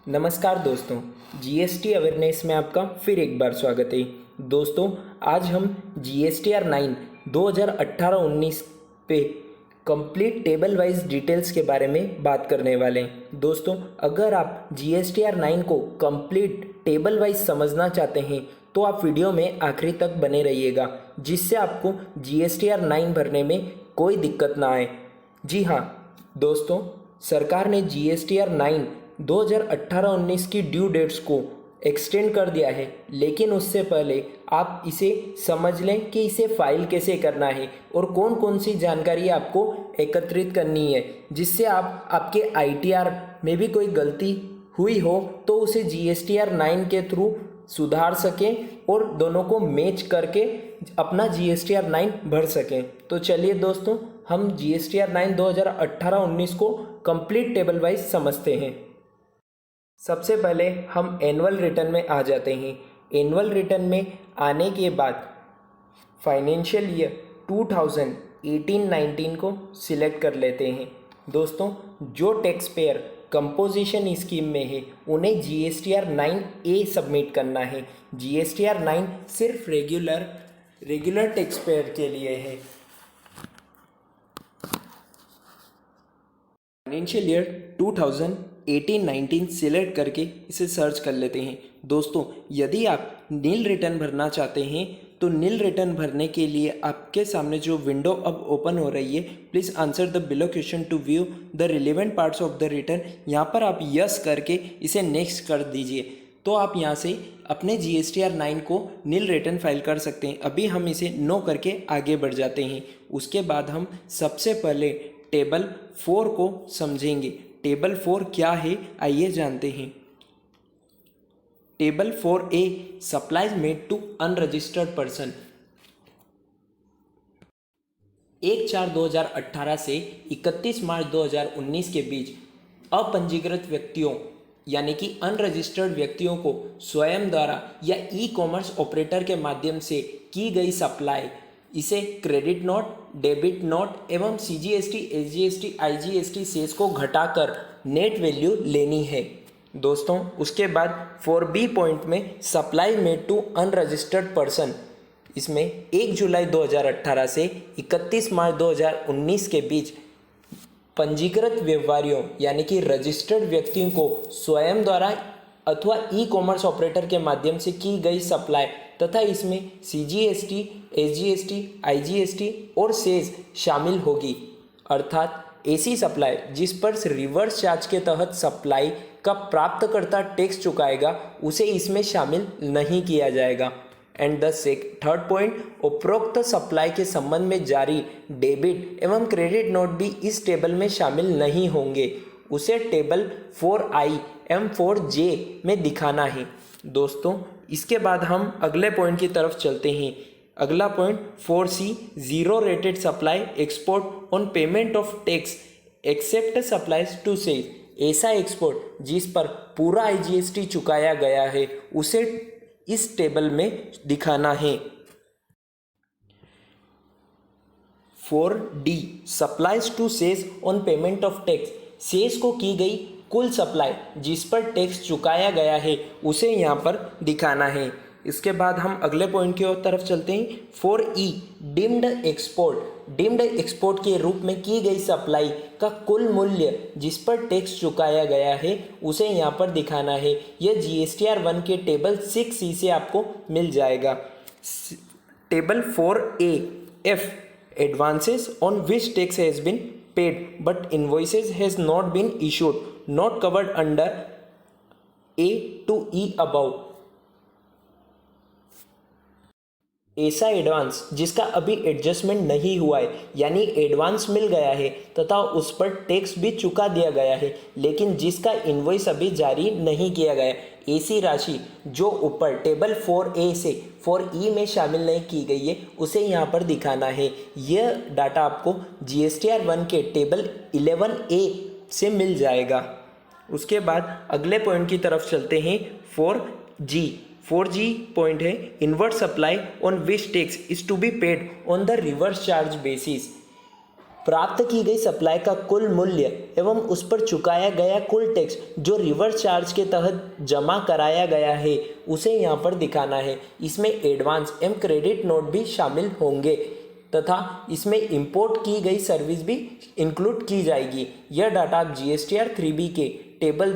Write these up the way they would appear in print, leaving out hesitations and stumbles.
नमस्कार दोस्तों, GST awareness में आपका फिर एक बार स्वागत है। दोस्तों, आज हम जीएसटीआर 9 2018-19 पे कंप्लीट टेबल वाइज डिटेल्स के बारे में बात करने वाले हैं। दोस्तों, अगर आप जीएसटीआर 9 को कंप्लीट टेबल वाइज समझना चाहते हैं तो आप वीडियो में आखिरी तक बने रहिएगा, जिससे आपको जीएसटीआर 9 भरने में कोई दिक्कत ना आए। जी हाँ दोस्तों, सरकार ने जीएसटीआर 9 2018-19 की ड्यू डेट्स को एक्सटेंड कर दिया है, लेकिन उससे पहले आप इसे समझ लें कि इसे फाइल कैसे करना है और कौन कौन सी जानकारी आपको एकत्रित करनी है, जिससे आप आपके आईटीआर में भी कोई गलती हुई हो तो उसे जीएसटीआर 9 के थ्रू सुधार सकें और दोनों को मैच करके अपना जीएसटीआर 9 भर सकें। तो चलिए दोस्तों, हम जीएसटीआर 9 2018-19 को कंप्लीट टेबल वाइज समझते हैं। सबसे पहले हम एनुअल रिटर्न में आ जाते हैं। एनुअल रिटर्न में आने के बाद फाइनेंशियल ईयर 2018-19 को सिलेक्ट कर लेते हैं। दोस्तों, जो टैक्स पेयर कंपोजिशन स्कीम में है उन्हें जीएसटीआर 9A सबमिट करना है। जीएसटीआर 9 सिर्फ रेगुलर टैक्स पेयर के लिए है। फाइनेंशियल ईयर 2018-19 सिलेक्ट करके इसे सर्च कर लेते हैं। दोस्तों, यदि आप नील रिटर्न भरना चाहते हैं तो नील रिटर्न भरने के लिए आपके सामने जो विंडो अब ओपन हो रही है, please answer the below question to view the relevant parts of the return. यहाँ पर आप यस करके इसे नेक्स्ट कर दीजिए, तो आप यहाँ से अपने जीएसटीआर 9 को नील रिटर्न फाइल कर सकते हैं। अभी हम इसे नो करके आगे बढ़ जाते हैं। उसके बाद हम सबसे पहले टेबल 4 को समझेंगे। टेबल 4 क्या है, आइए जानते हैं। Table 4A supplies made to unregistered person. 1/4/2018 से 31 मार्च 2019 के बीच अपंजीकृत व्यक्तियों यानी कि अनरजिस्टर्ड व्यक्तियों को स्वयं द्वारा या ई कॉमर्स ऑपरेटर के माध्यम से की गई सप्लाई, इसे क्रेडिट नोट, डेबिट नोट एवं सीजीएसटी, एसजीएसटी, आईजीएसटी सेस को घटाकर नेट वैल्यू लेनी है। दोस्तों, उसके बाद 4B पॉइंट में supply made to unregistered person, इसमें 1 जुलाई 2018 से 31 मार्च 2019 के बीच पंजीकृत व्यवहारियों यानी कि रजिस्टर्ड व्यक्तियों को स्वयं द्वारा अथवा ई कॉमर्स ऑपरेटर के माध्यम से की गई सप्लाई तथा इसमें सीजीएसटी, एसजीएसटी, आईजीएसटी और सेस शामिल होगी। अर्थात ऐसी सप्लाई जिस पर रिवर्स चार्ज के तहत सप्लाई का प्राप्तकर्ता टैक्स चुकाएगा उसे इसमें शामिल नहीं किया जाएगा। एंड द थर्ड पॉइंट, उपरोक्त सप्लाई के संबंध में जारी डेबिट एवं क्रेडिट नोट भी इस टेबल में शामिल नहीं होंगे, उसे टेबल 4I एवं 4J में दिखाना है। दोस्तों, इसके बाद हम अगले पॉइंट की तरफ चलते हैं। अगला point 4C, zero rated supply export on payment of tax except supplies to SEZ. ऐसा एक्सपोर्ट जिस पर पूरा आईजीएसटी चुकाया गया है उसे इस टेबल में दिखाना है। 4D, supplies to SEZ on payment of tax, SEZ को की गई कुल सप्लाई जिस पर टैक्स चुकाया गया है उसे यहाँ पर दिखाना है। इसके बाद हम अगले पॉइंट की ओर तरफ चलते हैं। 4E, deemed export, deemed export के रूप में की गई सप्लाई का कुल मूल्य जिस पर टैक्स चुकाया गया है उसे यहाँ पर दिखाना है। यह जीएसटीआर 1 के टेबल 6C से आपको मिल जाएगा। Table 4A, F, advances on which tax has been paid but invoices has not been issued, not covered under A to E above। ऐसा एडवांस जिसका अभी एडजस्टमेंट नहीं हुआ है यानी एडवांस मिल गया है तथा उस पर टैक्स भी चुका दिया गया है, लेकिन जिसका इनवॉइस अभी जारी नहीं किया गया, ऐसी राशि जो ऊपर टेबल 4A से 4E में शामिल नहीं की गई है उसे यहाँ पर दिखाना है। यह डाटा आपको जीएसटीआर 1 के टेबल 11A से मिल जाएगा। उसके बाद अगले पॉइंट की तरफ चलते हैं। 4G पॉइंट है, inward supply on which tax is to be paid on the reverse charge basis. प्राप्त की गई सप्लाई का कुल मूल्य एवं उस पर चुकाया गया कुल टैक्स जो रिवर्स चार्ज के तहत जमा कराया गया है उसे यहाँ पर दिखाना है। इसमें एडवांस एवं क्रेडिट नोट भी शामिल होंगे तथा इसमें इंपोर्ट की गई सर्विस भी इंक्लूड की जाएगी। यह डाटा आप GSTR 3B के टेबल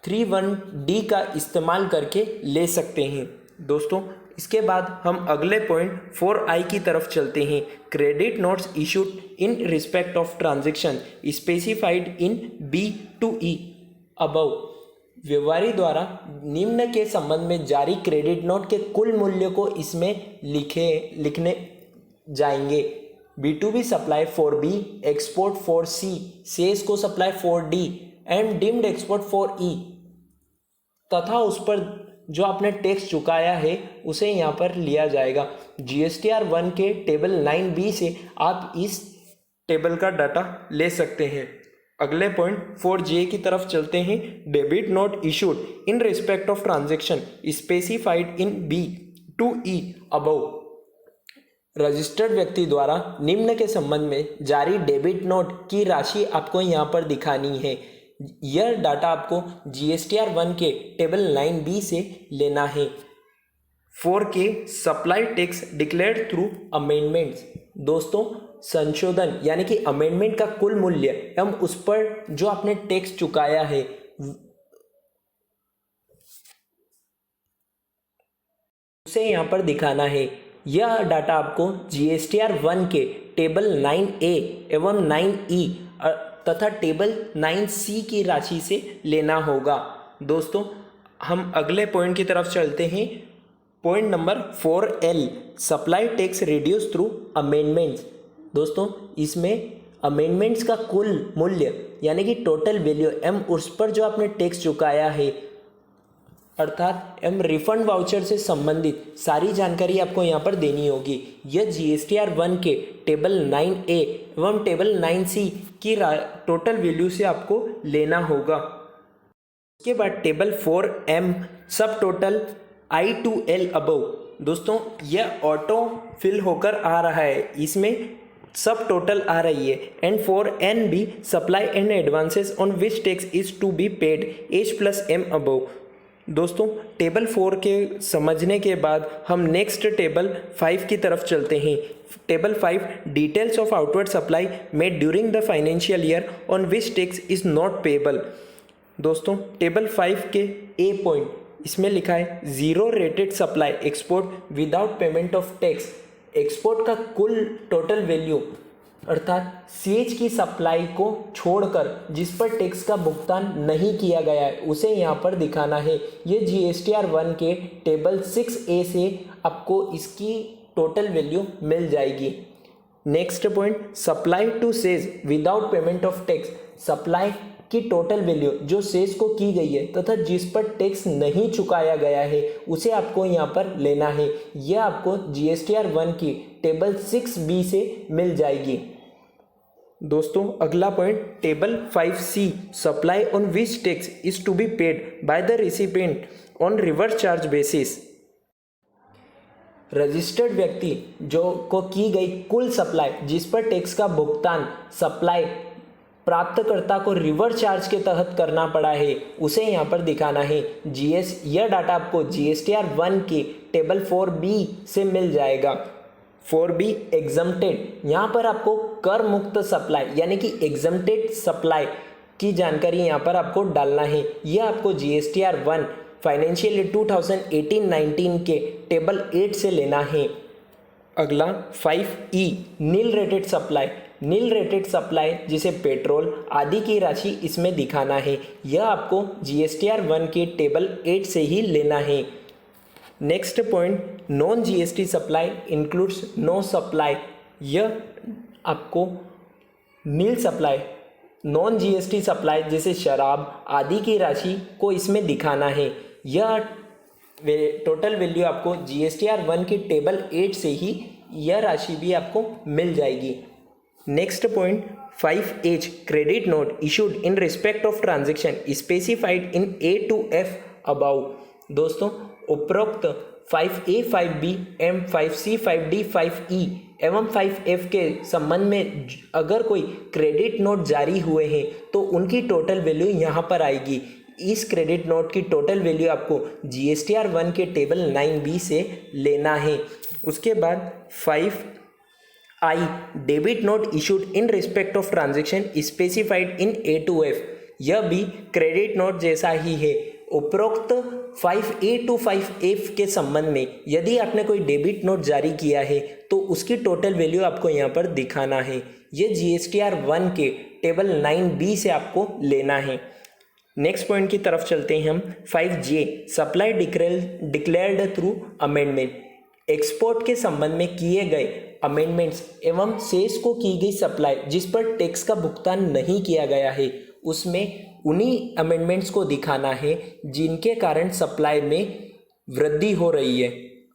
331D का इस्तेमाल करके ले सकते हैं। दोस्तों इसके बाद हम अगले पॉइंट 4I की तरफ चलते हैं। Credit notes issued in respect of transaction specified in B2E above. व्यवहारी द्वारा निम्न के संबंध में जारी क्रेडिट नोट के कुल मूल्य को इसमें लिखने जाएंगे। B2B supply for B, export for C, sales को supply for D and deemed export for E तथा उस पर जो आपने टैक्स चुकाया है उसे यहाँ पर लिया जाएगा। GSTR 1 के टेबल 9B से आप इस टेबल का डाटा ले सकते हैं। अगले पॉइंट 4J की तरफ चलते हैं। Debit note issued in respect of transaction specified in B2E above. Registered व्यक्ति द्वारा निम्न के संबंध में जारी डेबिट नोट की राशि आपको यहाँ पर दिखानी है। यह डाटा आपको GSTR 1 के टेबल 9B से लेना है। 4K supply tax declared through amendments. दोस्तों संशोधन यानी कि अमेंडमेंट का कुल मूल्य एवं उस पर जो आपने टैक्स चुकाया है उसे यहाँ पर दिखाना है। यह डाटा आपको GSTR 1 के टेबल 9A एवं 9E तथा टेबल 9C की राशि से लेना होगा। दोस्तों हम अगले पॉइंट की तरफ चलते हैं। Point number 4L supply tax reduce through amendments. दोस्तों इसमें अमेंडमेंट्स का कुल मूल्य यानी कि टोटल वैल्यू एम उस पर जो आपने टैक्स चुकाया है अर्थात एम रिफंड वाउचर से संबंधित सारी जानकारी आपको यहाँ पर देनी होगी। यह GSTR 1 के टेबल 9A एवं टेबल 9C की टोटल वैल्यू से आपको लेना होगा। उसके बाद टेबल 4M सब total I to L above. दोस्तों यह ऑटो फिल होकर आ रहा है, इसमें सब टोटल आ रही है। एंड 4N भी supply and advances on which tax is to be paid H+M above. दोस्तों टेबल 4 के समझने के बाद हम नेक्स्ट टेबल 5 की तरफ चलते हैं। Table 5 details of outward supply made during the financial year on which tax is not payable. दोस्तों टेबल 5 के ए पॉइंट इसमें लिखा है zero rated supply export without payment of tax. Export का कुल टोटल वैल्यू अर्थात सीएच की supply को छोड़कर जिस पर टैक्स का भुगतान नहीं किया गया है उसे यहाँ पर दिखाना है। ये GSTR 1 के टेबल 6A से आपको इसकी टोटल वैल्यू मिल जाएगी। Next point supply to SEZ without payment of tax. Supply की टोटल वैल्यू जो सेज को की गई है तथा जिस पर टैक्स नहीं चुकाया गया है उसे आपको यहाँ पर लेना है। यह आपको GSTR 1 की टेबल 6B से मिल जाएगी। दोस्तों अगला point table 5C supply on which tax is to be paid by the recipient on reverse charge basis. Registered व्यक्ति जो को की गई कुल सप्लाई जिस पर टैक्स का भुगतान सप्लाई प्राप्तकर्ता को रिवर्स चार्ज के तहत करना पड़ा है उसे यहाँ पर दिखाना है। यह डाटा आपको GSTR 1 के टेबल 4B से मिल जाएगा। 4B एग्जम्प्टेड, यहाँ पर आपको कर मुक्त सप्लाई यानी कि एग्जम्प्टेड सप्लाई की जानकारी यहाँ पर आपको डालना है। यह आपको GSTR 1 फाइनेंशियल ईयर 2018-19 के टेबल 8 से लेना है। अगला 5E nil rated supply. Nil rated supply जिसे पेट्रोल आदि की राशि इसमें दिखाना है। यह आपको GSTR 1 के टेबल 8 से ही लेना है। Next point non GST supply includes no supply. यह आपको nil supply non GST supply जैसे शराब आदि की राशि को इसमें दिखाना है। यह टोटल वैल्यू आपको GSTR 1 के टेबल 8 से ही यह राशि भी आपको मिल जाएगी। Next point 5H credit note issued in respect of transaction specified in A to F above. दोस्तों उपरोक्त 5A, 5B, M, 5C, 5D, 5E एवं 5F के संबंध में अगर कोई क्रेडिट नोट जारी हुए हैं तो उनकी टोटल वैल्यू यहाँ पर आएगी। इस क्रेडिट नोट की टोटल वैल्यू आपको GSTR 1 के टेबल 9B से लेना है। उसके बाद 5I debit note issued in respect of transaction specified in A to F, यह भी क्रेडिट नोट जैसा ही है। उपरोक्त 5A to 5F के संबंध में यदि आपने कोई डेबिट नोट जारी किया है तो उसकी टोटल वैल्यू आपको यहाँ पर दिखाना है। ये GSTR 1 के टेबल 9B से आपको लेना है। नेक्स्ट पॉइंट की तरफ चलते हैं हम। 5J supply declared through amendment, export के संबंध में किए गए अमेंडमेंट्स एवं शेष को की गई सप्लाई जिस पर टैक्स का भुगतान नहीं किया गया है, उसमें उन्हीं अमेंडमेंट्स को दिखाना है जिनके कारण सप्लाई में वृद्धि हो रही है।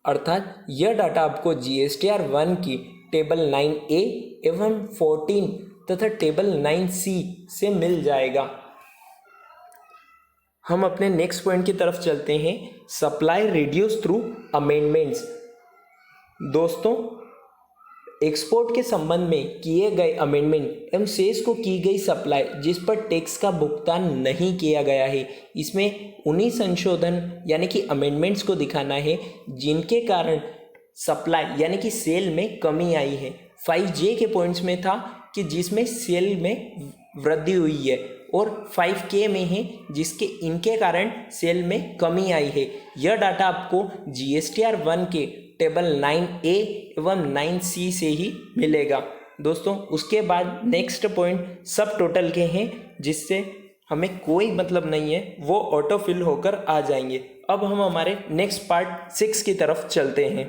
अर्थात यह डाटा आपको GSTR 1 की टेबल 9A एवं 14 तथा टेबल 9C से मिल जाएगा। हम अपने नेक्स्ट पॉइंट की तरफ चलते हैं। Supply reduce through amendments. दोस्तों, एक्सपोर्ट के संबंध में किए गए अमेंडमेंट एवं शेष को की गई सप्लाई जिस पर टैक्स का भुगतान नहीं किया गया है, इसमें उन्हीं संशोधन यानी कि अमेंडमेंट्स को दिखाना है जिनके कारण सप्लाई यानी कि सेल में कमी आई है। 5J के पॉइंट्स में था कि जिसमें सेल में वृद्धि हुई है, और 5K में है जिसके इनके कारण सेल में कमी आई है। यह डाटा आपको GSTR 1 के टेबल 9A एवं 9C से ही मिलेगा। दोस्तों, उसके बाद नेक्स्ट पॉइंट सब टोटल के हैं जिससे हमें कोई मतलब नहीं है, वो ऑटो फिल होकर आ जाएंगे। अब हम हमारे नेक्स्ट पार्ट 6 की तरफ चलते हैं।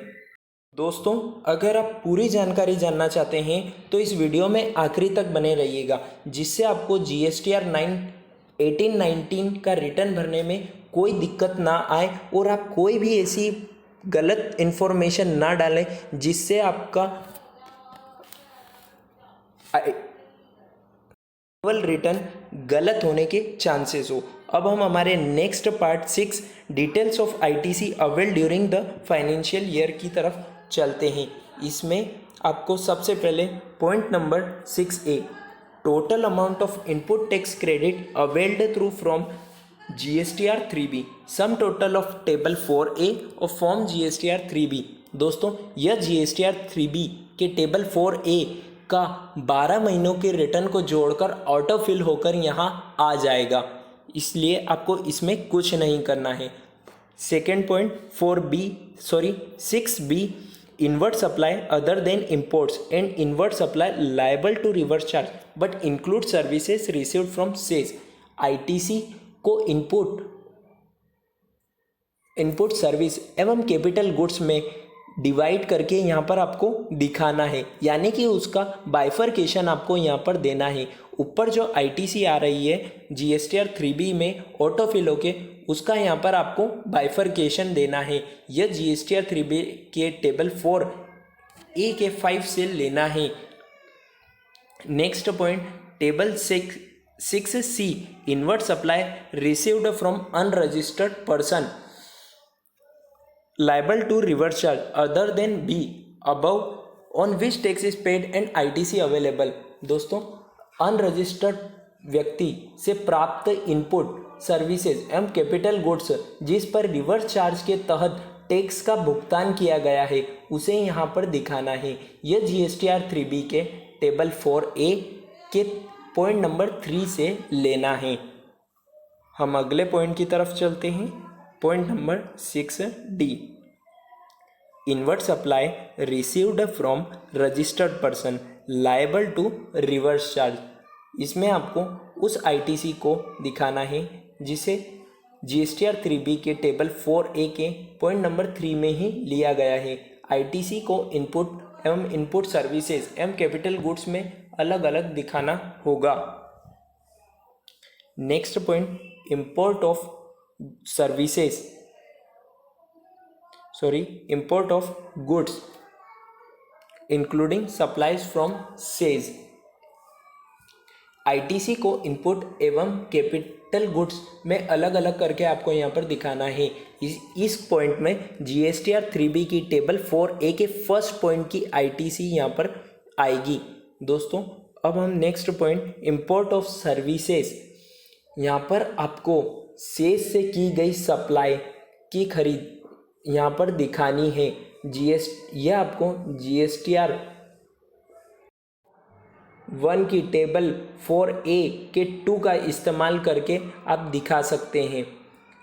दोस्तों, अगर आप पूरी जानकारी जानना चाहते हैं तो इस वीडियो में आखिरी तक बने रहिएगा, जिससे आपको GSTR 18-19 का रिटर्न भरने में कोई दिक्कत ना आए और आप कोई भी ऐसी गलत इन्फॉर्मेशन ना डालें जिससे आपका रिटर्न गलत होने के चांसेस हो। अब हम हमारे next part 6 details of ITC avail during the financial year की तरफ चलते हैं। इसमें आपको सबसे पहले point number 6A total amount of input tax credit availed through from GSTR 3B some total of table 4A और फॉर्म GSTR 3B। दोस्तों, यह GSTR 3B के टेबल 4A का 12 महीनों के रिटर्न को जोड़कर ऑटो फिल होकर यहाँ आ जाएगा, इसलिए आपको इसमें कुछ नहीं करना है। Second point 6B inward supply other than imports and inward supply liable to reverse charge but include services received from SEZ. ITC को इनपुट सर्विस एवं कैपिटल गुड्स में डिवाइड करके यहाँ पर आपको दिखाना है, यानी कि उसका बाइफरकेशन आपको यहाँ पर देना है। ऊपर जो ITC आ रही है GSTR 3B में ऑटो फिल होके, उसका यहाँ पर आपको बाइफरकेशन देना है। यह GSTR 3B के टेबल 4A के 5 से लेना है। Next point table 6C invert supply received from unregistered person liable to reverse charge other than B above on which tax is paid and ITC available। दोस्तों, unregistered व्यक्ति से प्राप्त input services एवं capital goods जिस पर reverse charge के तहत tax का भुगतान किया गया है उसे यहाँ पर दिखाना है। यह GSTR 3B के टेबल 4A के पॉइंट नंबर 3 से लेना है। हम अगले पॉइंट की तरफ चलते हैं। Point number 6D inward supply received from registered person liable to reverse charge. इसमें आपको उस ITC को दिखाना है जिसे GSTR 3B के टेबल 4A के पॉइंट नंबर 3 में ही लिया गया है। ITC को इनपुट एवं इनपुट सर्विसेज एवं कैपिटल गुड्स में अलग अलग दिखाना होगा। Next point import of import of goods including supplies from SAES। ITC को इनपुट एवं कैपिटल गुड्स में अलग अलग करके आपको यहाँ पर दिखाना है। इस पॉइंट में जीएसटीआर 3B की टेबल 4A के फर्स्ट पॉइंट की आईटीसी यहाँ पर आएगी। दोस्तों अब हम next point import of services, यहाँ पर आपको सेस से की गई सप्लाई की खरीद यहाँ पर दिखानी है। यह आपको जीएसटीआर 1 की टेबल 4A के 2 का इस्तेमाल करके आप दिखा सकते हैं।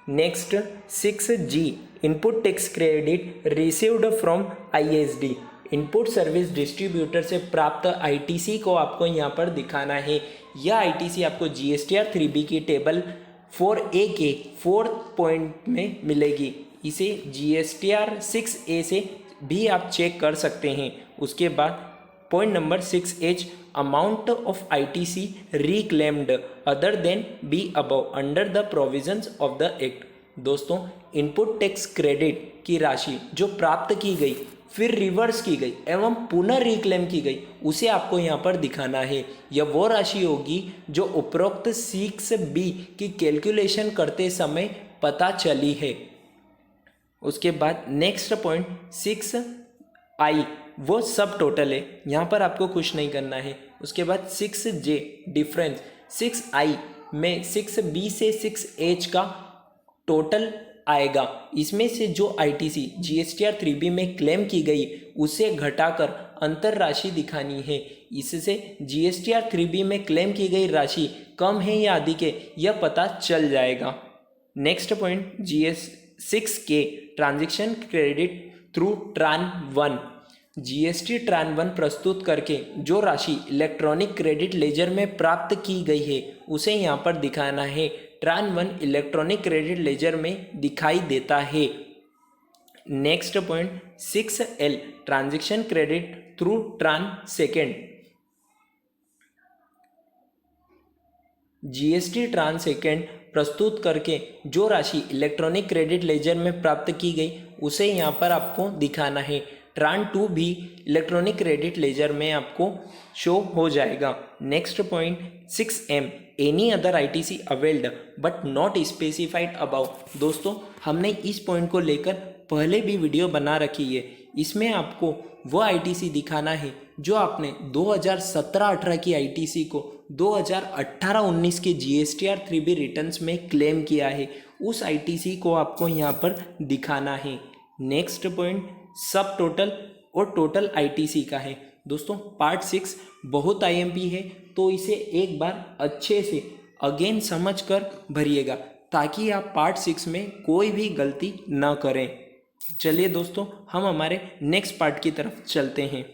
Next 6G input tax credit received from ISD, input service distributor से प्राप्त आईटीसी को आपको यहाँ पर दिखाना है। यह आईटीसी आपको जीएसटीआर 3B की टेबल 4A के 4th पॉइंट में मिलेगी। इसे जीएसटीआर 6A से भी आप चेक कर सकते हैं। उसके बाद point number 6H amount of ITC reclaimed other than be above under the provisions of the act. दोस्तों इनपुट टैक्स क्रेडिट की राशि जो प्राप्त की गई फिर रिवर्स की गई एवं पुनः रिक्लेम की गई, उसे आपको यहाँ पर दिखाना है। यह वो राशि होगी जो उपरोक्त 6B की कैलकुलेशन करते समय पता चली है। उसके बाद नेक्स्ट पॉइंट 6I वो सब टोटल है, यहाँ पर आपको कुछ नहीं करना है। उसके बाद 6J डिफरेंस, 6I में 6B से 6H का टोटल आएगा। इसमें से जो आईटीसी जीएसटीआर 3B में क्लेम की गई उसे घटाकर अंतर राशि दिखानी है। इससे जीएसटीआर 3B में क्लेम की गई राशि कम है या अधिक है यह पता चल जाएगा। Next point GS6K transaction credit through tran 1, GST tran 1 प्रस्तुत करके जो राशि इलेक्ट्रॉनिक क्रेडिट लेजर में प्राप्त की गई है उसे यहाँ पर दिखाना है। ट्रान 1 इलेक्ट्रॉनिक क्रेडिट लेजर में दिखाई देता है। Next point 6L transaction credit through tran 2, GST tran 2 प्रस्तुत करके जो राशि इलेक्ट्रॉनिक क्रेडिट लेजर में प्राप्त की गई उसे यहाँ पर आपको दिखाना है। ट्रान 2 भी इलेक्ट्रॉनिक क्रेडिट लेजर में आपको शो हो जाएगा। Next point 6M any other ITC availed but not specified above. दोस्तों हमने इस पॉइंट को लेकर पहले भी वीडियो बना रखी है। इसमें आपको वो आईटीसी दिखाना है जो आपने 2017-18 की आईटीसी को 2018-19 के जीएसटीआर 3B रिटर्न्स में क्लेम किया है, उस आईटीसी को आपको यहाँ पर दिखाना है। नेक्स्ट पॉइंट सब टोटल और टोटल आईटीसी का है। दोस्तों पार्ट 6 बहुत आईएमपी है तो इसे एक बार अच्छे से अगेन समझकर भरिएगा ताकि आप पार्ट 6 में कोई भी गलती न करें। चलिए दोस्तों हम हमारे नेक्स्ट पार्ट की तरफ चलते हैं।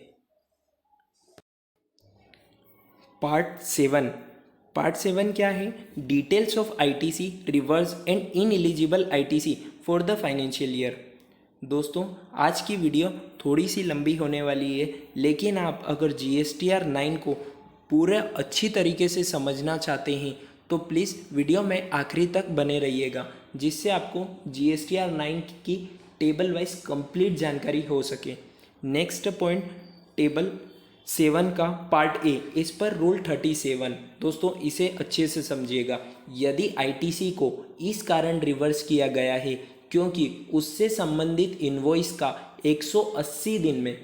पार्ट 7 क्या है? Details of ITC reverse and ineligible ITC for the financial year. दोस्तों आज की वीडियो थोड़ी सी लंबी होने वाली है, लेकिन आप अगर जीएसटीआर 9 को पूरा अच्छी तरीके से समझना चाहते हैं तो प्लीज़ वीडियो में आखिरी तक बने रहिएगा, जिससे आपको जीएसटीआर 9 की टेबल वाइज कंप्लीट जानकारी हो सके। नेक्स्ट पॉइंट टेबल 7 का पार्ट ए, इस पर रूल 37। दोस्तों इसे अच्छे से समझिएगा। यदि आईटीसी को इस कारण रिवर्स किया गया है क्योंकि उससे संबंधित इनवॉइस का 180 दिन में,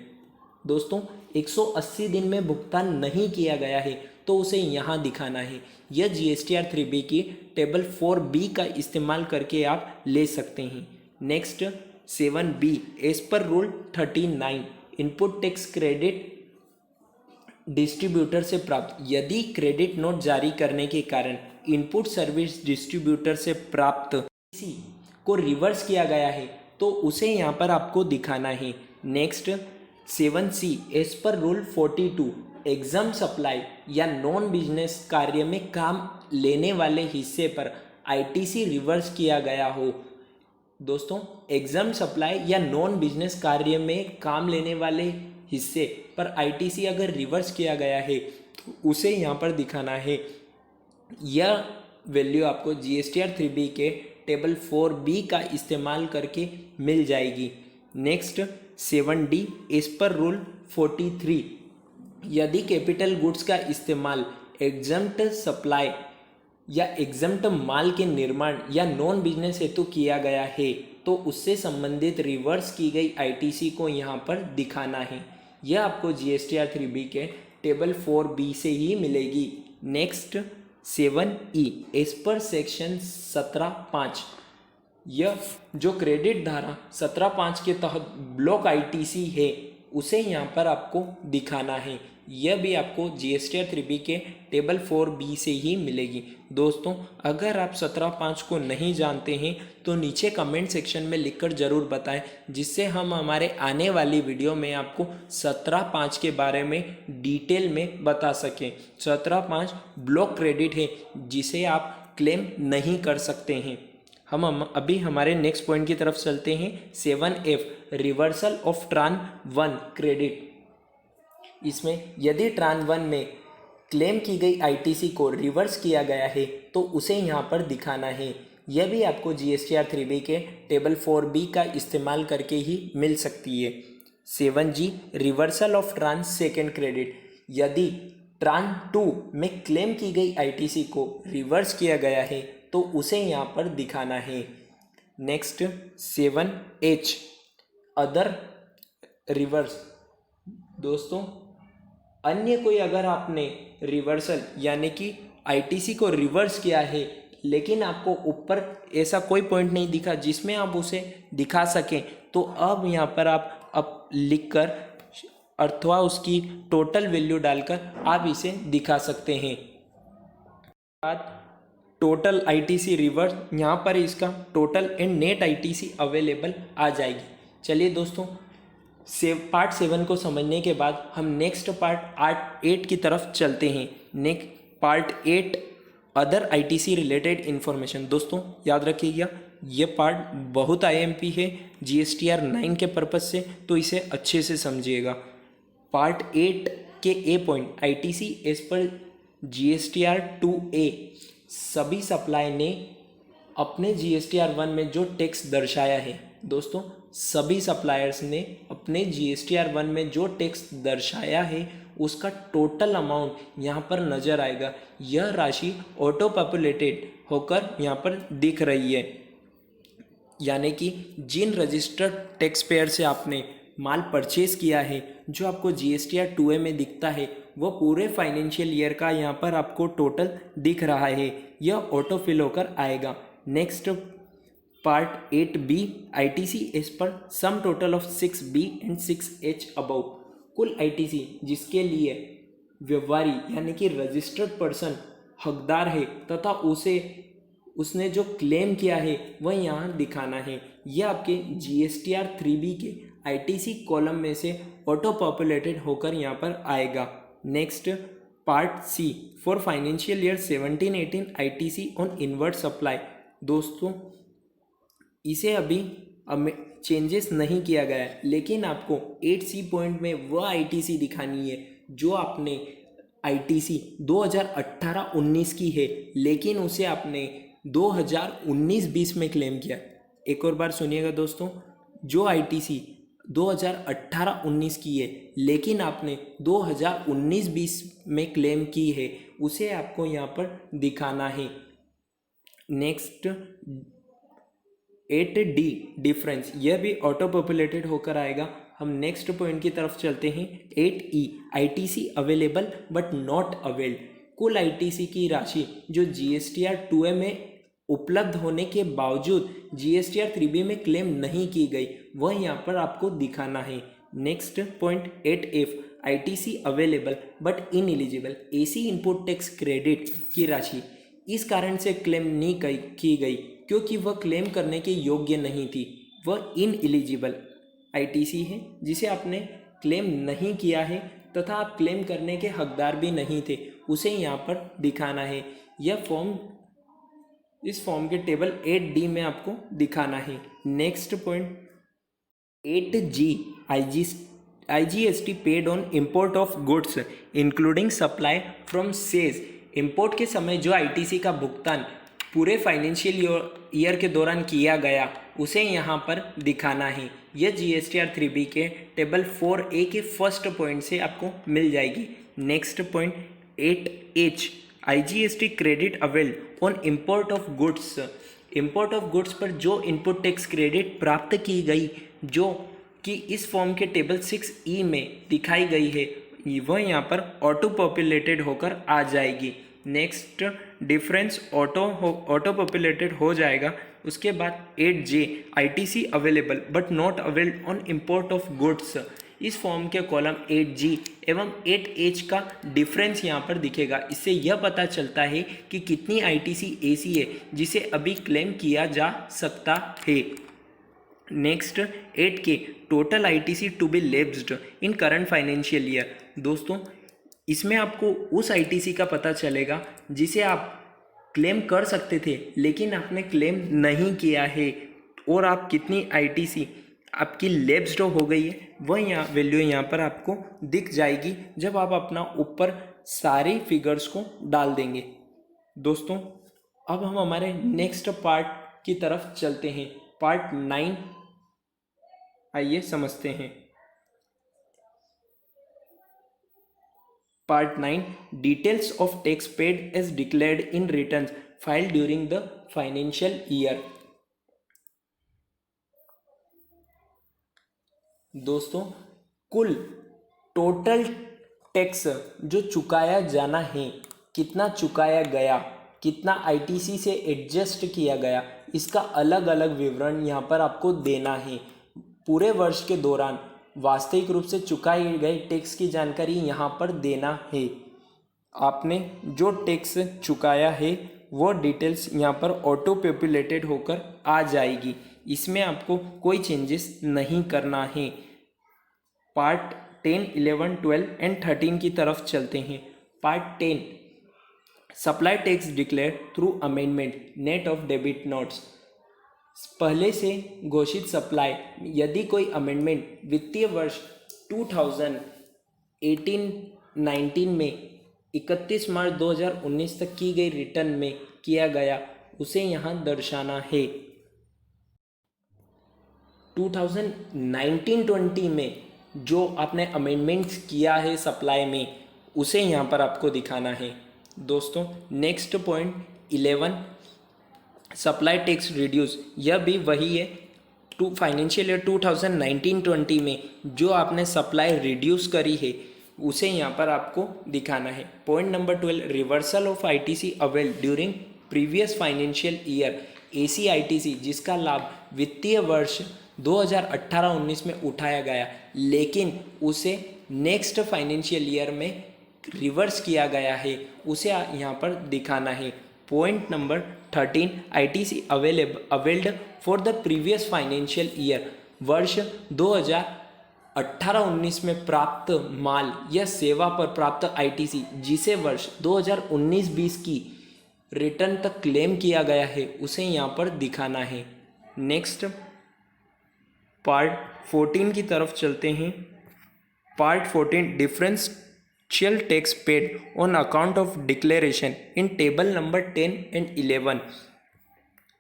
दोस्तों 180 दिन में भुगतान नहीं किया गया है तो उसे यहाँ दिखाना है। यह जीएसटीआर 3B की टेबल 4B का इस्तेमाल करके आप ले सकते हैं। Next 7B as per rule 39 input tax credit distributor से प्राप्त। यदि क्रेडिट नोट जारी करने के कारण इनपुट सर्विस डिस्ट्रीब्यूटर से प्राप्त किसी को रिवर्स किया गया है तो उसे यहाँ पर आपको दिखाना है। Next 7C as per rule 42 exempt supply या नॉन बिजनेस कार्य में काम लेने वाले हिस्से पर आईटीसी रिवर्स किया गया हो। दोस्तों एग्जाम सप्लाई या नॉन बिजनेस कार्य में काम लेने वाले हिस्से पर आईटीसी अगर रिवर्स किया गया है तो उसे यहाँ पर दिखाना है। यह वैल्यू आपको जीएसटीआर 3B के टेबल 4B का इस्तेमाल करके मिल जाएगी। Next 7D as per rule 43 यदि कैपिटल गुड्स का इस्तेमाल एग्जम्प्ट सप्लाई या एग्जम्प्ट माल के निर्माण या नॉन बिजनेस हेतु किया गया है तो उससे संबंधित रिवर्स की गई आईटीसी को यहाँ पर दिखाना है। यह आपको जीएसटीआर 3B के टेबल 4B से ही मिलेगी। Next 7E as per section 17(5), यह जो क्रेडिट धारा 17(5) के तहत ब्लॉक आईटीसी है उसे यहाँ पर आपको दिखाना है। यह भी आपको जीएसटीआर 3B के टेबल 4B से ही मिलेगी। दोस्तों, अगर आप 17(5) को नहीं जानते हैं तो नीचे कमेंट सेक्शन में लिखकर ज़रूर बताएं, जिससे हम हमारे आने वाली वीडियो में आपको 17(5) के बारे में डिटेल में बता सकें। 17(5) ब्लॉक क्रेडिट है जिसे आप क्लेम नहीं कर सकते हैं। हम अभी हमारे नेक्स्ट पॉइंट की तरफ चलते हैं। 7F reversal of ट्रान 1 credit. इसमें यदि ट्रान 1 में क्लेम की गई आईटीसी को रिवर्स किया गया है तो उसे यहाँ पर दिखाना है। यह भी आपको जीएसटीआर 3B के टेबल 4B का इस्तेमाल करके ही मिल सकती है। 7G reversal of ट्रान second credit. यदि ट्रान 2 में क्लेम की गई आईटीसी को रिवर्स किया गया है तो उसे यहाँ पर दिखाना है। Next 7H other rivers. दोस्तों, अन्य कोई अगर आपने रिवर्सल यानी कि आईटीसी को रिवर्स किया है लेकिन आपको ऊपर ऐसा कोई पॉइंट नहीं दिखा जिसमें आप उसे दिखा सकें तो अब यहाँ पर आप लिखकर अथवा उसकी टोटल वैल्यू डालकर आप इसे दिखा सकते हैं। टोटल आईटीसी रिवर्स, यहाँ पर इसका total and net ITC available आ जाएगी। चलिए दोस्तों, पार्ट 7 को समझने के बाद हम नेक्स्ट पार्ट 8 की तरफ चलते हैं। Next part 8 other ITC related information. दोस्तों याद रखिएगा, ये पार्ट बहुत आईएमपी है जीएसटीआर 9 के पर्पज़ से, तो इसे अच्छे से समझिएगा। पार्ट 8 के A point ITC as per GSTR 2A सभी सप्लाई ने अपने जीएसटीआर 1 में जो टैक्स दर्शाया है, दोस्तों सभी सप्लायर्स ने अपने जीएसटीआर 1 में जो टैक्स दर्शाया है उसका टोटल अमाउंट यहाँ पर नज़र आएगा। यह राशि ऑटो पॉपुलेटेड होकर यहाँ पर दिख रही है, यानी कि जिन रजिस्टर्ड टैक्स पेयर से आपने माल परचेज किया है जो आपको जीएसटीआर 2A में दिखता है वो पूरे फाइनेंशियल ईयर का यहाँ पर आपको टोटल दिख रहा है। यह ऑटो फिल होकर आएगा। Next part 8B ITC as per sum total of 6B and 6H above. कुल आईटीसी जिसके लिए व्यवहारी यानी कि रजिस्टर्ड पर्सन हकदार है तथा उसने जो क्लेम किया है वह यहाँ दिखाना है। यह आपके जीएसटीआर 3B के आईटीसी कॉलम में से ऑटो पॉपुलेटेड होकर यहाँ पर आएगा। Next part C for financial year 17-18 ITC on inward supply. दोस्तों इसे अभी चेंजेस नहीं किया गया है, लेकिन आपको 8C पॉइंट में वह आईटीसी दिखानी है जो आपने आईटीसी 2018-19 की है लेकिन उसे आपने 2019-20 में क्लेम किया। एक और बार सुनिएगा दोस्तों, जो आईटीसी 2018-19 की है लेकिन आपने 2019-20 में क्लेम की है उसे आपको यहाँ पर दिखाना है। नेक्स्ट 8D डिफरेंस, यह भी ऑटो पॉपुलेटेड होकर आएगा। हम नेक्स्ट पॉइंट की तरफ चलते हैं। 8E ITC available but not availed. कुल आईटीसी की राशि जो जीएसटीआर 2A में उपलब्ध होने के बावजूद जीएसटीआर 3B में क्लेम नहीं की गई वह यहाँ पर आपको दिखाना है। Next point 8F ITC available but ineligible. AC input tax credit की राशि इस कारण से क्लेम नहीं की गई क्योंकि वह क्लेम करने के योग्य नहीं थी। वह इनएलिजिबल आईटीसी है जिसे आपने क्लेम नहीं किया है तथा आप क्लेम करने के हकदार भी नहीं थे, उसे यहाँ पर दिखाना है। यह इस फॉर्म के टेबल 8D में आपको दिखाना है। Next point 8G IGST paid on import of goods including supply from says. Import के समय जो आईटीसी का भुगतान पूरे फाइनेंशियल ईयर के दौरान किया गया उसे यहाँ पर दिखाना है। यह जीएसटीआर 3B के टेबल 4A के फर्स्ट पॉइंट से आपको मिल जाएगी। Next point 8H IGST credit availed on import of goods. Import of goods पर जो इनपुट टैक्स क्रेडिट प्राप्त की गई, जो कि इस फॉर्म के टेबल 6E में दिखाई गई है, वह यहाँ पर ऑटो पॉपुलेटेड होकर आ जाएगी। नेक्स्ट डिफरेंस ऑटो पॉपुलेटेड हो जाएगा। उसके बाद 8J ITC available but not availed on import of goods. इस फॉर्म के कॉलम 8G एवं 8H का डिफरेंस यहाँ पर दिखेगा। इससे यह पता चलता है कि कितनी ITC ऐसी है जिसे अभी क्लेम किया जा सकता है। Next 8K total ITC to be lapsed in current financial year. दोस्तों, इसमें आपको उस ITC का पता चलेगा जिसे आप क्लेम कर सकते थे लेकिन आपने क्लेम नहीं किया है, और आप कितनी ITC आपकी लेब्स्ड हो गई है वह यहाँ वैल्यू यहाँ पर आपको दिख जाएगी जब आप अपना ऊपर सारे फिगर्स को डाल देंगे। दोस्तों, अब हम हमारे नेक्स्ट पार्ट की तरफ चलते हैं। पार्ट 9 आइए समझते हैं। Part 9 details of tax paid as declared in returns filed during the financial year. दोस्तों, कुल टोटल टैक्स जो चुकाया जाना है, कितना चुकाया गया, कितना ITC से एडजस्ट किया गया, इसका अलग अलग विवरण यहाँ पर आपको देना है। पूरे वर्ष के दौरान वास्तविक रूप से चुकाए गए टैक्स की जानकारी यहाँ पर देना है। आपने जो टैक्स चुकाया है वो डिटेल्स यहाँ पर ऑटो पॉपुलेटेड होकर आ जाएगी। इसमें आपको कोई चेंजेस नहीं करना है। पार्ट 10, 11, 12 एंड 13 की तरफ चलते हैं। Part 10 supply tax declare through amendment net of debit notes. पहले से घोषित सप्लाई, यदि कोई अमेंडमेंट वित्तीय वर्ष 2018-19 में 31 मार्च 2019 तक की गई रिटर्न में किया गया, उसे यहाँ दर्शाना है। 2019-20 में जो आपने अमेंडमेंट्स किया है सप्लाई में, उसे यहाँ पर आपको दिखाना है। दोस्तों, next point 11 supply tax reduce, यह भी वही है। फाइनेंशियल ईयर 2019-20 में जो आपने सप्लाई रिड्यूस करी है उसे यहाँ पर आपको दिखाना है। Point number 12 reversal of ITC availed during previous financial year. ऐसी ITC जिसका लाभ वित्तीय वर्ष 2018-19 में उठाया गया लेकिन उसे नेक्स्ट फाइनेंशियल ईयर में रिवर्स किया गया है, उसे यहाँ पर दिखाना है। Point number 13 ITC availed for the previous financial year. वर्ष 2018-19 में प्राप्त माल या सेवा पर प्राप्त ITC जिसे वर्ष 2019-20 की रिटर्न तक क्लेम किया गया है, उसे यहाँ पर दिखाना है। नेक्स्ट पार्ट 14 की तरफ चलते हैं। Part 14 differential tax paid on account of declaration in table number 10 and 11।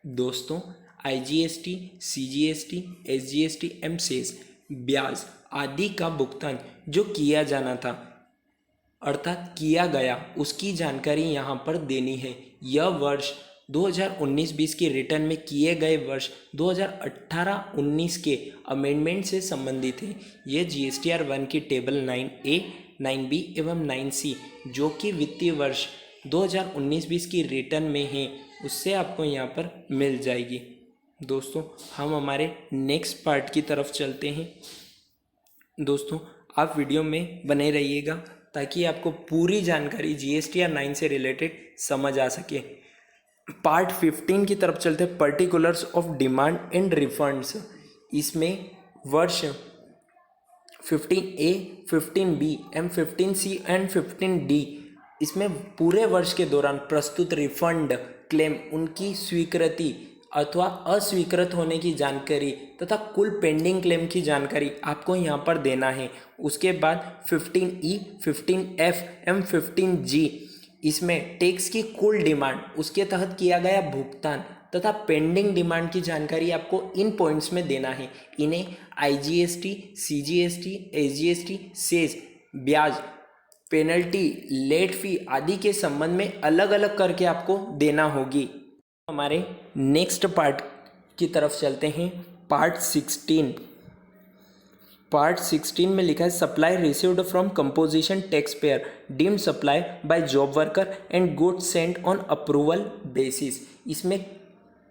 दोस्तों, IGST, CGST, SGST एवं सेस, ब्याज आदि का भुगतान जो किया जाना था अर्थात किया गया, उसकी जानकारी यहाँ पर देनी है। यह वर्ष 2019-20 की रिटर्न में किए गए वर्ष 2018-19 के अमेंडमेंट से संबंधित है। यह GSTR 1 की टेबल 9A, 9B एवं 9C जो कि वित्तीय वर्ष 2019-20 की रिटर्न में है, उससे आपको यहाँ पर मिल जाएगी। दोस्तों, हम हमारे नेक्स्ट पार्ट की तरफ चलते हैं। दोस्तों, आप वीडियो में बने रहिएगा ताकि आपको पूरी जानकारी GSTR 9 से रिलेटेड समझ आ सके। पार्ट 15 की तरफ चलते हैं, particulars of demand and refunds. इसमें वर्ष 15A, 15B and 15C and 15D, इसमें पूरे वर्ष के दौरान प्रस्तुत रिफंड क्लेम, उनकी स्वीकृति अथवा अस्वीकृत होने की जानकारी तथा कुल पेंडिंग क्लेम की जानकारी आपको यहाँ पर देना है। उसके बाद 15E, 15F एवं 15G, इसमें टैक्स की कुल डिमांड, उसके तहत किया गया भुगतान तथा पेंडिंग डिमांड की जानकारी आपको इन पॉइंट्स में देना है। इन्हें IGST, CGST, SGST, सेस, ब्याज पेनल्टी, लेट फी आदि के संबंध में अलग अलग करके आपको देना होगी। हमारे नेक्स्ट पार्ट की तरफ चलते हैं, पार्ट 16। पार्ट 16 में लिखा है supply received from composition tax payer deemed supply by job worker and goods Saint on approval basis. इसमें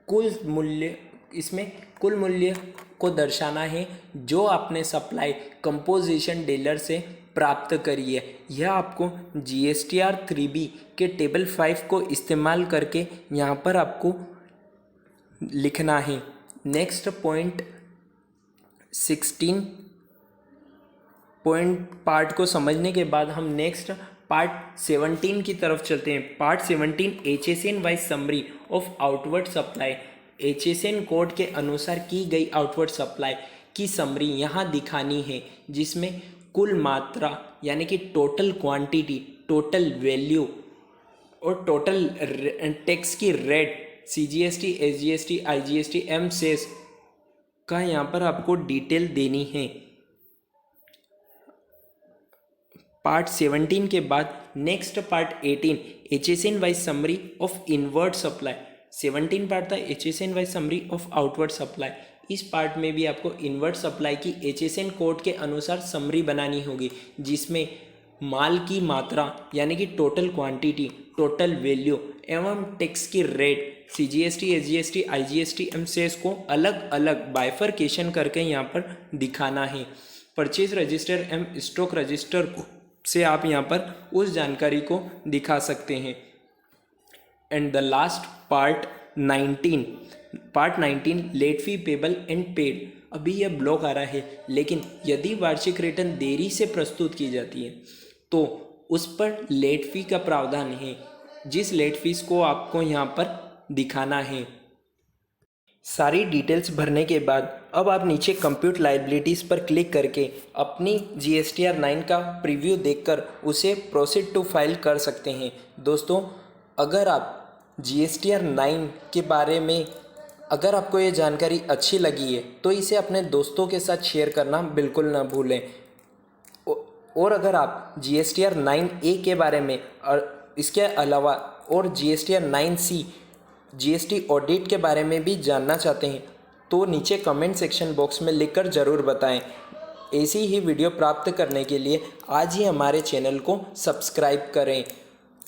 कुल मूल्य को दर्शाना है जो आपने सप्लाई कंपोजिशन डीलर से प्राप्त करी है। यह आपको GSTR 3B के टेबल 5 को इस्तेमाल करके यहाँ पर आपको लिखना है। नेक्स्ट पॉइंट 16 पॉइंट पार्ट को समझने के बाद हम नेक्स्ट पार्ट 17 की तरफ चलते हैं। Part 17 HSN wise summary of outward supply. HSN code के अनुसार की गई आउटवर्ड सप्लाई की समरी यहाँ दिखानी है, जिसमें कुल मात्रा यानी कि टोटल क्वांटिटी, टोटल वैल्यू और टोटल टैक्स की rate CGST, SGST, IGST, cess का यहाँ पर आपको डिटेल देनी है। पार्ट 17 के बाद next part 18 HSN wise summary of inward supply. 17 part था HSN wise summary of outward supply. इस पार्ट में भी आपको इनवर्ड सप्लाई की HSN कोड के अनुसार समरी बनानी होगी, जिसमें माल की मात्रा यानी कि टोटल क्वांटिटी, टोटल वैल्यू एवं टैक्स की rate CGST, SGST, IGST, cess को अलग अलग बाइफरकेशन करके यहाँ पर दिखाना है। परचेज रजिस्टर एवं स्टॉक रजिस्टर को से आप यहाँ पर उस जानकारी को दिखा सकते हैं। And the last part 19 late fee payable and paid. अभी यह ब्लॉक आ रहा है, लेकिन यदि वार्षिक रिटर्न देरी से प्रस्तुत की जाती है तो उस पर लेट फी का प्रावधान है, जिस लेट फीस को आपको यहाँ पर दिखाना है। सारी डिटेल्स भरने के बाद अब आप नीचे कंप्यूट लायबिलिटीज़ पर क्लिक करके अपनी GSTR 9 का प्रीव्यू देखकर उसे प्रोसीड टू फाइल कर सकते हैं। दोस्तों, अगर आप GSTR 9 के बारे में अगर आपको ये जानकारी अच्छी लगी है तो इसे अपने दोस्तों के साथ शेयर करना बिल्कुल ना भूलें। और अगर आप GSTR 9A के बारे में और इसके अलावा और GSTR 9C GST ऑडिट के बारे में भी जानना चाहते हैं तो नीचे कमेंट सेक्शन बॉक्स में लिखकर ज़रूर बताएं। ऐसी ही वीडियो प्राप्त करने के लिए आज ही हमारे चैनल को सब्सक्राइब करें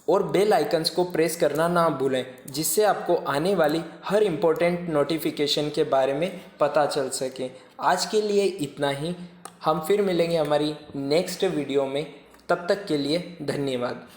और बेल आइकन्स को प्रेस करना ना भूलें, जिससे आपको आने वाली हर इम्पोर्टेंट नोटिफिकेशन के बारे में पता चल सके। आज के लिए इतना ही, हम फिर मिलेंगे हमारी नेक्स्ट वीडियो में। तब तक के लिए धन्यवाद।